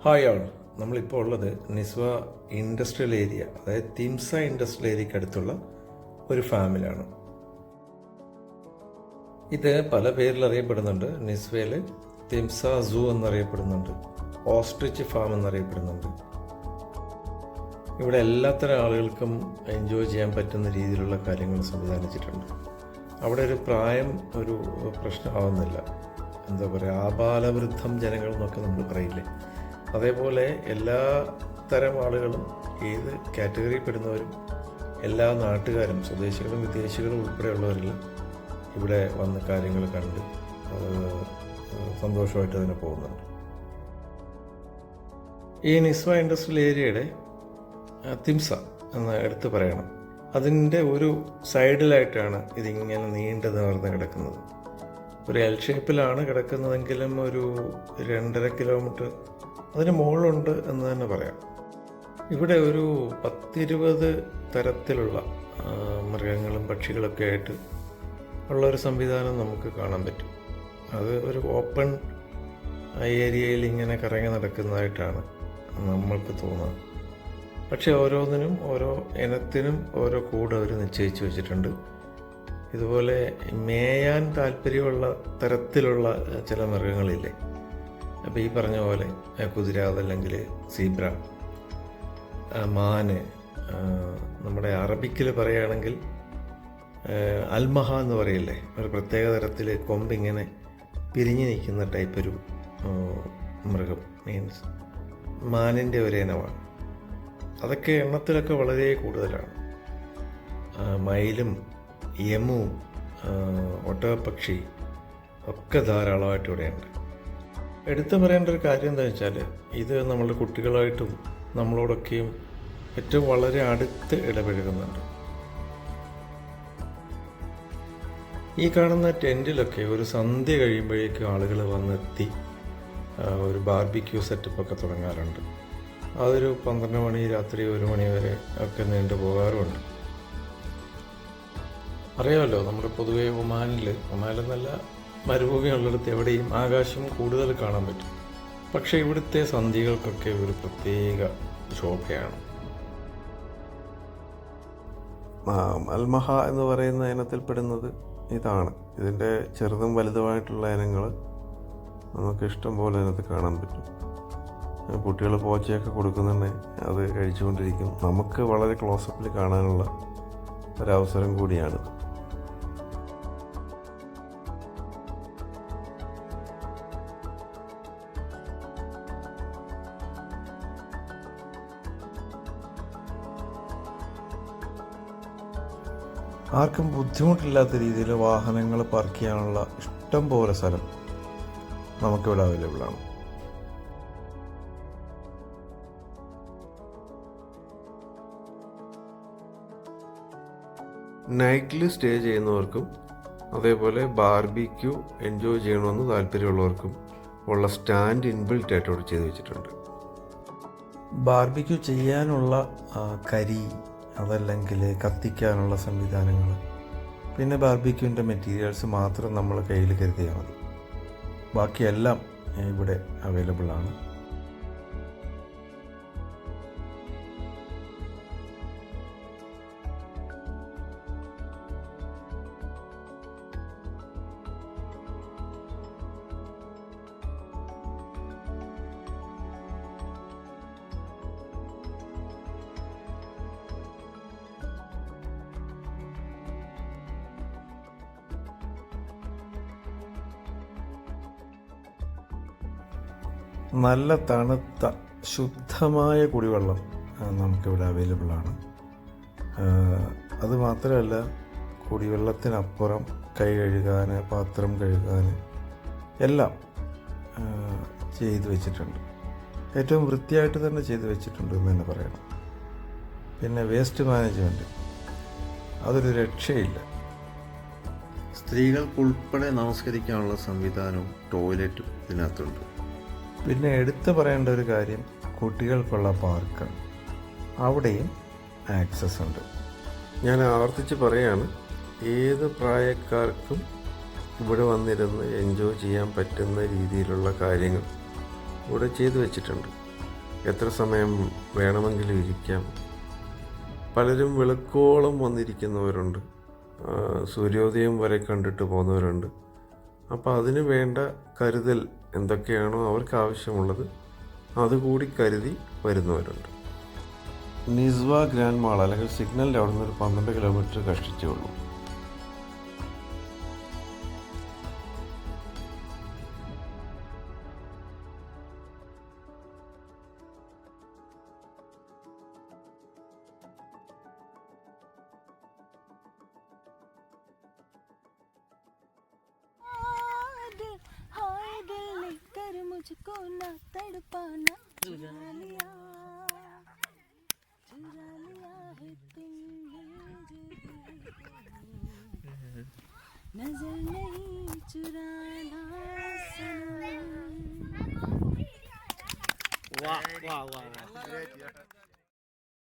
Hi ആൾ, നമ്മളിപ്പോൾ ഉള്ളത് Nizwa industrial area, അതായത് തിംസ ഇൻഡസ്ട്രിയൽ ഏരിയക്ക് അടുത്തുള്ള ഒരു ഫാമിലാണ്. ഇത് പല പേരിൽ അറിയപ്പെടുന്നുണ്ട്. നിസ്വയിൽ തിംസ സൂ എന്നറിയപ്പെടുന്നുണ്ട്, ഓസ്ട്രിച്ച് ഫാം എന്നറിയപ്പെടുന്നുണ്ട്. ഇവിടെ എല്ലാത്തരം ആളുകൾക്കും എൻജോയ് ചെയ്യാൻ പറ്റുന്ന രീതിയിലുള്ള കാര്യങ്ങൾ സംവിധാനിച്ചിട്ടുണ്ട്. അവിടെ ഒരു പ്രായം ഒരു പ്രശ്നമാവുന്നില്ല. എന്താ പറയുക, ആബാലവൃദ്ധം ജനങ്ങൾ എന്നൊക്കെ നമ്മൾ പറയില്ലേ, അതേപോലെ എല്ലാ തരം ആളുകളും, ഏത് കാറ്റഗറിയിൽ പെടുന്നവരും, എല്ലാ നാട്ടുകാരും, സ്വദേശികളും വിദേശികളും ഉൾപ്പെടെയുള്ളവരെല്ലാം ഇവിടെ വന്ന് കാര്യങ്ങൾ കണ്ട് സന്തോഷമായിട്ട് അതിനെ പോകുന്നുണ്ട്. ഈ നിസ്വ ഇൻഡസ്ട്രിയൽ ഏരിയയുടെ തിംസ എന്ന് എടുത്ത് പറയണം. അതിൻ്റെ ഒരു സൈഡിലായിട്ടാണ് ഇതിങ്ങനെ നീണ്ടു നിവർന്ന് കിടക്കുന്നത്. ഒരു എൽ ഷേപ്പിലാണ് കിടക്കുന്നതെങ്കിലും ഒരു 2.5 കിലോമീറ്റർ അതിന് മുകളിലുണ്ട് എന്ന് തന്നെ പറയാം. ഇവിടെ ഒരു 10-20 തരത്തിലുള്ള മൃഗങ്ങളും പക്ഷികളൊക്കെ ആയിട്ട് ഉള്ളൊരു സംവിധാനം നമുക്ക് കാണാൻ പറ്റും. അത് ഒരു ഓപ്പൺ ഏരിയയിൽ ഇങ്ങനെ കറങ്ങി നടക്കുന്നതായിട്ടാണ് നമ്മൾക്ക് തോന്നുന്നത്. പക്ഷേ ഓരോന്നിനും ഓരോ ഇനത്തിനും ഓരോ കൂട് അവർ നിശ്ചയിച്ച് വെച്ചിട്ടുണ്ട്. ഇതുപോലെ മേയാൻ താല്പര്യമുള്ള തരത്തിലുള്ള ചില മൃഗങ്ങളില്ലേ, അപ്പോൾ ഈ പറഞ്ഞ പോലെ കുതിര, അതല്ലെങ്കിൽ സീബ്ര, മാന്, നമ്മുടെ അറബിക്കിൽ പറയുകയാണെങ്കിൽ അൽമഹ എന്ന് പറയില്ലേ, ഒരു പ്രത്യേക തരത്തിൽ കൊമ്പിങ്ങനെ പിരിഞ്ഞു നിൽക്കുന്ന ടൈപ്പ് ഒരു മൃഗം, മീൻസ് മാനിൻ്റെ ഒരു ഇനമാണ്. അതൊക്കെ എണ്ണത്തിലൊക്കെ വളരെ കൂടുതലാണ്. മയിലും യമുവും ഒട്ടകപ്പക്ഷി ഒക്കെ ധാരാളമായിട്ട് ഇവിടെയുണ്ട്. എടുത്തു പറയേണ്ട ഒരു കാര്യം എന്താണെന്ന് വെച്ചാൽ, ഇത് നമ്മളുടെ കുട്ടികളായിട്ടും നമ്മളോടൊക്കെയും ഏറ്റവും വളരെ അടുത്ത് ഇടപഴകുന്നുണ്ട്. ഈ കാണുന്ന ടെൻറ്റിലൊക്കെ ഒരു സന്ധ്യ കഴിയുമ്പോഴേക്കും ആളുകൾ വന്നെത്തി ഒരു ബാർബിക്യൂ സെറ്റപ്പൊക്കെ തുടങ്ങാറുണ്ട്. അതൊരു 12 മണി, രാത്രി 1 മണി വരെ ഒക്കെ നീണ്ടു പോകാറുമുണ്ട്. അറിയാമല്ലോ, നമ്മുടെ പൊതുവെ ഒമാനിലെന്നല്ല, മരുഭൂമിയുള്ളിടത്ത് എവിടെയും ആകാശം കൂടുതൽ കാണാൻ പറ്റും. പക്ഷേ ഇവിടുത്തെ സന്ധ്യകൾക്കൊക്കെ ഒരു പ്രത്യേക ശോഭയാണ്. അൽമഹ എന്ന് പറയുന്ന ഇനത്തിൽപ്പെടുന്നത് ഇതാണ്. ഇതിൻ്റെ ചെറുതും വലുതുമായിട്ടുള്ള ഇനങ്ങൾ നമുക്ക് ഇഷ്ടം പോലെ അതിനകത്ത് കാണാൻ പറ്റും. കുട്ടികൾ പോച്ചയൊക്കെ കൊടുക്കുന്നുണ്ട്, അത് കഴിച്ചുകൊണ്ടിരിക്കും. നമുക്ക് വളരെ ക്ലോസപ്പിൽ കാണാനുള്ള ഒരവസരം കൂടിയാണിത്. ആർക്കും ബുദ്ധിമുട്ടില്ലാത്ത രീതിയിൽ വാഹനങ്ങൾ പാർക്ക് ചെയ്യാനുള്ള ഇഷ്ടം പോലെ സ്ഥലം നമുക്കിവിടെ അവൈലബിൾ ആണ്. നൈറ്റിൽ സ്റ്റേ ചെയ്യുന്നവർക്കും അതേപോലെ ബാർബിക്യൂ എൻജോയ് ചെയ്യണമെന്ന് താല്പര്യമുള്ളവർക്കും ഉള്ള സ്റ്റാൻഡ് ഇൻബിൽറ്റ് ആയിട്ട് ഇവിടെ ചെയ്ത് വെച്ചിട്ടുണ്ട്. ബാർബിക്യൂ ചെയ്യാനുള്ള കരി, അതല്ലെങ്കിൽ കത്തിക്കാനുള്ള സംവിധാനങ്ങൾ, പിന്നെ ബാർബിക്യൂവിൻ്റെ മെറ്റീരിയൽസ് മാത്രം നമ്മൾ കയ്യിൽ കരുതിയാൽ മതി. ബാക്കിയെല്ലാം ഇവിടെ അവൈലബിൾ ആണ്. നല്ല തണുത്ത ശുദ്ധമായ കുടിവെള്ളം നമുക്കിവിടെ അവൈലബിൾ ആണ്. അതുമാത്രമല്ല, കുടിവെള്ളത്തിനപ്പുറം കൈ കഴുകാൻ, പാത്രം കഴുകാൻ എല്ലാം ചെയ്തു വെച്ചിട്ടുണ്ട്. ഏറ്റവും വൃത്തിയായിട്ട് തന്നെ ചെയ്തു വെച്ചിട്ടുണ്ട് എന്ന് തന്നെ പറയണം. പിന്നെ വേസ്റ്റ് മാനേജ്മെൻറ്റ് അതൊരു രക്ഷയില്ല. സ്ത്രീകൾക്കുൾപ്പെടെ നമസ്കരിക്കാനുള്ള സംവിധാനവും ടോയ്ലറ്റും ഇതിനകത്തുണ്ട്. പിന്നെ എടുത്തു പറയേണ്ട ഒരു കാര്യം, കുട്ടികൾക്കുള്ള പാർക്ക്, അവിടെയും ആക്സസ് ഉണ്ട്. ഞാൻ ആവർത്തിച്ച് പറയാണ്, ഏത് പ്രായക്കാർക്കും ഇവിടെ വന്നിരുന്ന് എൻജോയ് ചെയ്യാൻ പറ്റുന്ന രീതിയിലുള്ള കാര്യങ്ങൾ ഇവിടെ ചെയ്തു വെച്ചിട്ടുണ്ട്. എത്ര സമയം വേണമെങ്കിലും ഇരിക്കാം. പലരും വെളുക്കോളം വന്നിരിക്കുന്നവരുണ്ട്, സൂര്യോദയം വരെ കണ്ടിട്ട് പോകുന്നവരുണ്ട്. അപ്പോൾ അതിന് വേണ്ട കരുതൽ എന്തൊക്കെയാണോ അവർക്ക് ആവശ്യമുള്ളത് അതുകൂടി കരുതി വരുന്നവരുണ്ട്. നിസ്വ ഗ്രാൻഡ് മാൾ അല്ലെങ്കിൽ സിഗ്നലിൻ്റെ അവിടെ നിന്ന് ഒരു 12 കിലോമീറ്റർ കഷ്ടിച്ചേ ഉള്ളൂ. मुझको ना तड़पाना, चुरा लिया है तुमने, नजर नहीं चुराना सनम. वाह वाह वाह वाह.